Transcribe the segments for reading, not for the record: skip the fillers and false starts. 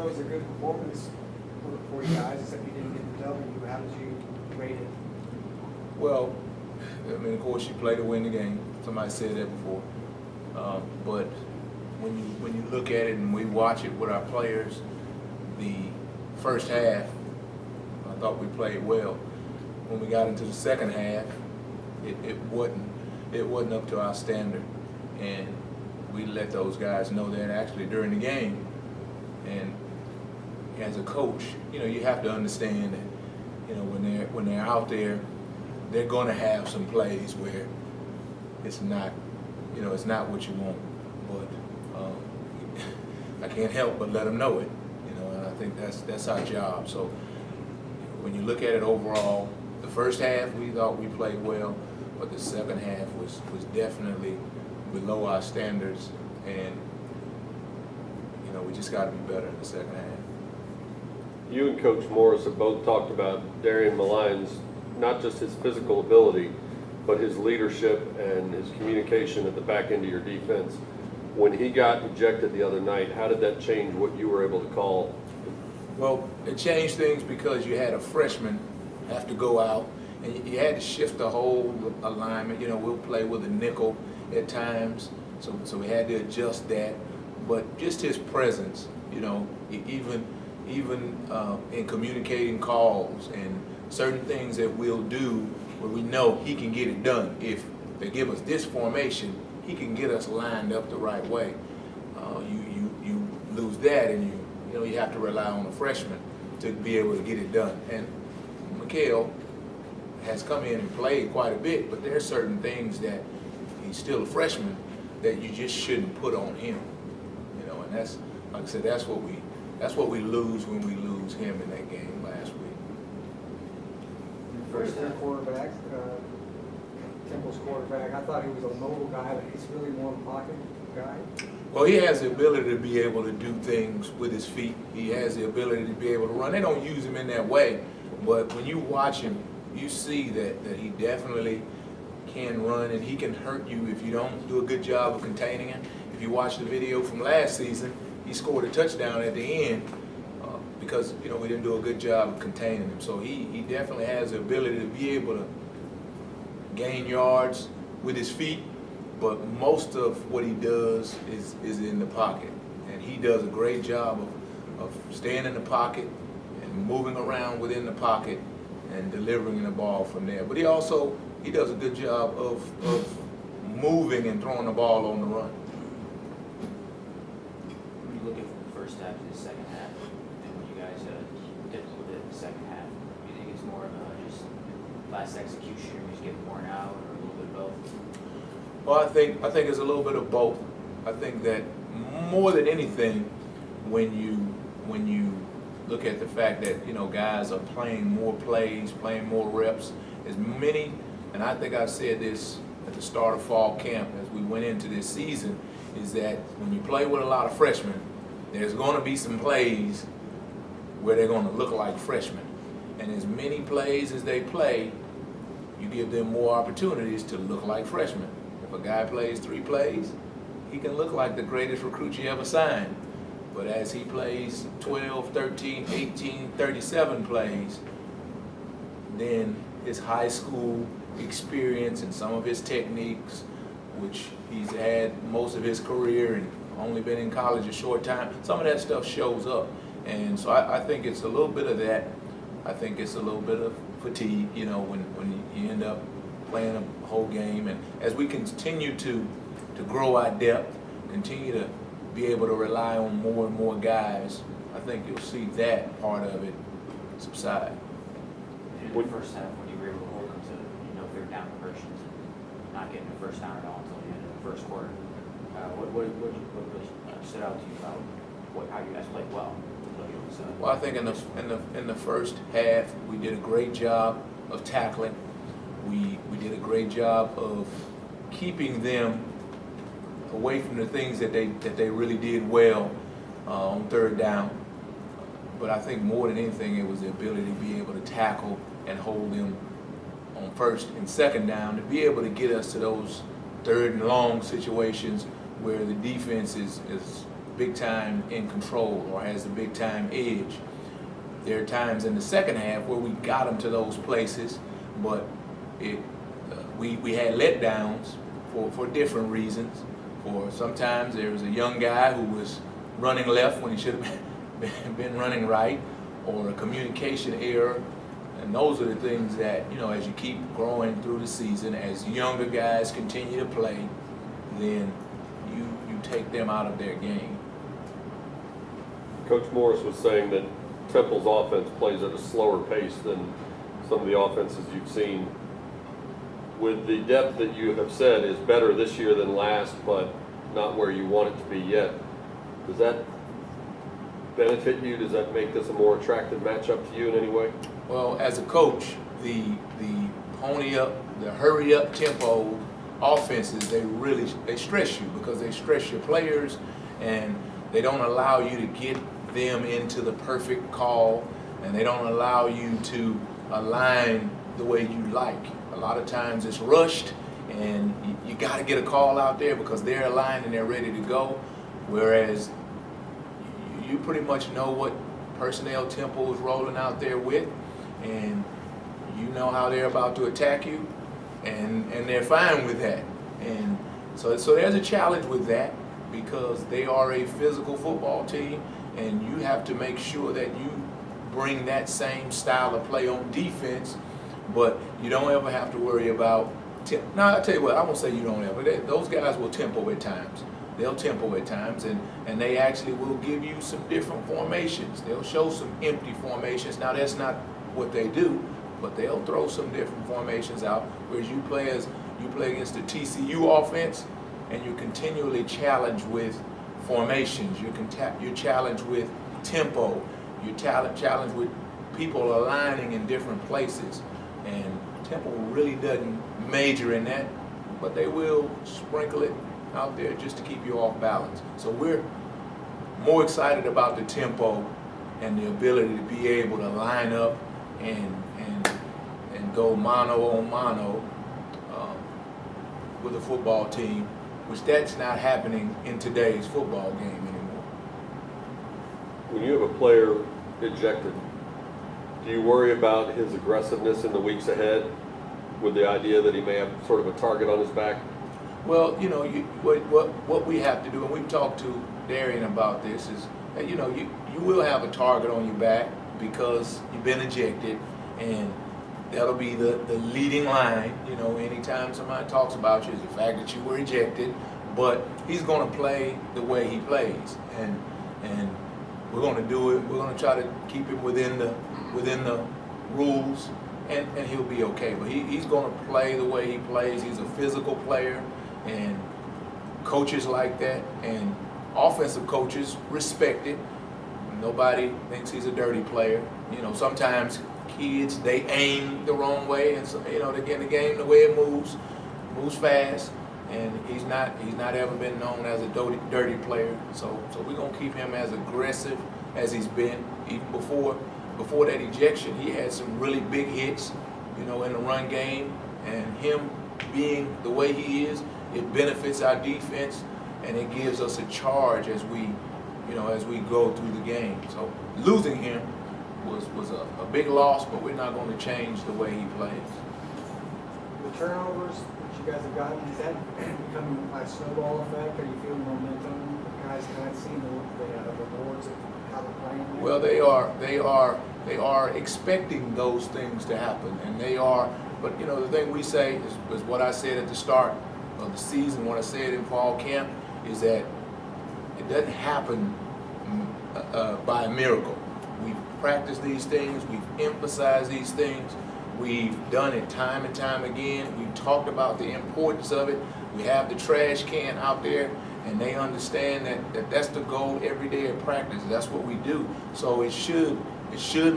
it was a good performance for you guys, except you didn't get the W. How did you rate it? Well, I mean, of course, you play to win the game. Somebody said that before. But when you look at it and we watch it with our players, the first half, I thought we played well. When we got into the second half, it wasn't up to our standard, and we let those guys know that actually during the game. And as a coach, you have to understand that, when they're out there, they're going to have some plays where it's not, it's not what you want. But I can't help but let them know it, and I think that's our job. So when you look at it overall, the first half we thought we played well, but the second half was definitely below our standards, and we just got to be better in the second half. You and Coach Morris have both talked about Darian Maline's, not just his physical ability, but his leadership and his communication at the back end of your defense. When he got ejected the other night, how did that change what you were able to call? Well, it changed things because you had a freshman have to go out, and you had to shift the whole alignment. We'll play with a nickel at times, so we had to adjust that. But just his presence, even in communicating calls and certain things that we'll do where we know he can get it done. If they give us this formation, he can get us lined up the right way. You lose that, and you have to rely on a freshman to be able to get it done. And Mikhail has come in and played quite a bit, but there are certain things that he's still a freshman that you just shouldn't put on him. And that's, like I said, that's what we lose when we lose him in that game last week. First quarterback, Temple's quarterback, I thought he was a mobile guy, but he's really more of a pocket guy. Well, he has the ability to be able to do things with his feet. He has the ability to be able to run. They don't use him in that way, but when you watch him, you see that he definitely can run, and he can hurt you if you don't do a good job of containing him. If you watch the video from last season, he scored a touchdown at the end because we didn't do a good job of containing him. So he definitely has the ability to be able to gain yards with his feet, but most of what he does is in the pocket, and he does a great job of staying in the pocket and moving around within the pocket and delivering the ball from there. But he does a good job of moving and throwing the ball on the run. When you look at from the first half to the second half, and when you guys did a little bit in the second half, do you think it's more of just last execution, or you just get worn out, or a little bit of both? Well, I think it's a little bit of both. I think that more than anything, when you look at the fact that guys are playing more plays, playing more reps, as many, and I think I said this at the start of fall camp as we went into this season, is that when you play with a lot of freshmen, there's going to be some plays where they're going to look like freshmen, and as many plays as they play, you give them more opportunities to look like freshmen. If a guy plays 3 plays, he can look like the greatest recruit you ever signed. But as he plays 12, 13, 18, 37 plays, then his high school experience and some of his techniques, which he's had most of his career and only been in college a short time, some of that stuff shows up. And so I think it's a little bit of that. I think it's a little bit of fatigue, when you end up playing a whole game. And as we continue to grow our depth, continue to be able to rely on more and more guys, I think you'll see that part of it subside. In the first half, when you were able to hold them to 3rd down conversions and not getting the first down at all until the end of the first quarter, what really stood out to you about how you guys played well? Well, I think in the first half we did a great job of tackling. We did a great job of keeping them away from the things that they really did well on 3rd down. But I think more than anything, it was the ability to be able to tackle and hold them on 1st and 2nd down, to be able to get us to those 3rd and long situations where the defense is big time in control or has the big time edge. There are times in the second half where we got them to those places, but we had letdowns for different reasons. For sometimes there was a young guy who was running left when he should have been running right, or a communication error. And those are the things that, as you keep growing through the season, as younger guys continue to play, then you take them out of their game. Coach Morris was saying that Temple's offense plays at a slower pace than some of the offenses you've seen. With the depth that you have said is better this year than last, but not where you want it to be yet, does that benefit you? Does that make this a more attractive matchup to you in any way? Well, as a coach, the pony up, the hurry up tempo offenses, they stress you, because they stress your players and they don't allow you to get them into the perfect call, and they don't allow you to align the way you like. A lot of times it's rushed, and you got to get a call out there because they're aligned and they're ready to go, whereas you pretty much know what personnel Temple is rolling out there with, and you know how they're about to attack you, and they're fine with that. And so there's a challenge with that, because they are a physical football team, and you have to make sure that you bring that same style of play on defense, but you don't ever have to worry about now, I'll tell you what, I won't say you don't ever. Those guys will tempo at times. They'll tempo at times, and they actually will give you some different formations. They'll show some empty formations. Now, that's not what they do, but they'll throw some different formations out, whereas you play against the TCU offense, and you're continually challenged with formations. You're challenged with tempo. You're challenged with people aligning in different places. And Temple really doesn't major in that, but they will sprinkle it out there just to keep you off balance. So we're more excited about the tempo and the ability to be able to line up and go mano on mano with a football team, which that's not happening in today's football game anymore. When you have a player ejected, do you worry about his aggressiveness in the weeks ahead, with the idea that he may have sort of a target on his back? Well, what we have to do, and we've talked to Darian about this, is that you will have a target on your back because you've been ejected, and that'll be the leading line. Anytime somebody talks about you, is the fact that you were ejected, but he's going to play the way he plays, and we're going to do it. We're going to try to keep him within the rules, and he'll be okay. But he's going to play the way he plays. He's a physical player, and coaches like that, and offensive coaches respect it. Nobody thinks he's a dirty player. Sometimes kids, they aim the wrong way, and so they get in the game the way it moves fast, and he's not ever been known as a dirty player. So we're gonna keep him as aggressive as he's been. Even before that ejection, he had some really big hits, in the run game, and him being the way he is, it benefits our defense, and it gives us a charge as we go through the game. So losing him was a big loss, but we're not going to change the way he plays. The turnovers that you guys have gotten, is that becoming like a snowball effect? Are you feeling momentum? Guys kind of seeing the rewards of how they're playing? Well, they are expecting those things to happen, and they are. But the thing we say is what I said at the start of the season, what I said in fall camp, is that it doesn't happen by a miracle. We've practiced these things, we've emphasized these things, we've done it time and time again. We've talked about the importance of it. We have the trash can out there, and they understand that that's the goal every day of practice. That's what we do. So it should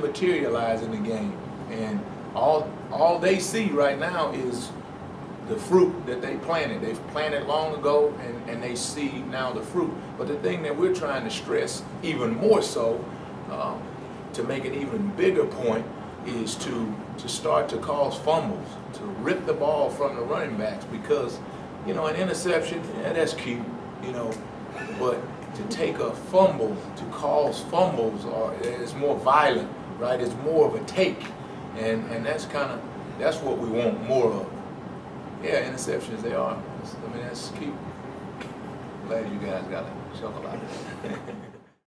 materialize in the game. And all they see right now is the fruit that they planted. They've planted long ago, and they see now the fruit. But the thing that we're trying to stress even more so, to make an even bigger point, is to start to cause fumbles, to rip the ball from the running backs, because an interception, that's cute, but to take a fumble, to cause fumbles, or it's more violent, right? It's more of a take, and that's what we want more of. Yeah, interceptions, they are. I mean, that's key. Glad you guys got a chuckle out of it.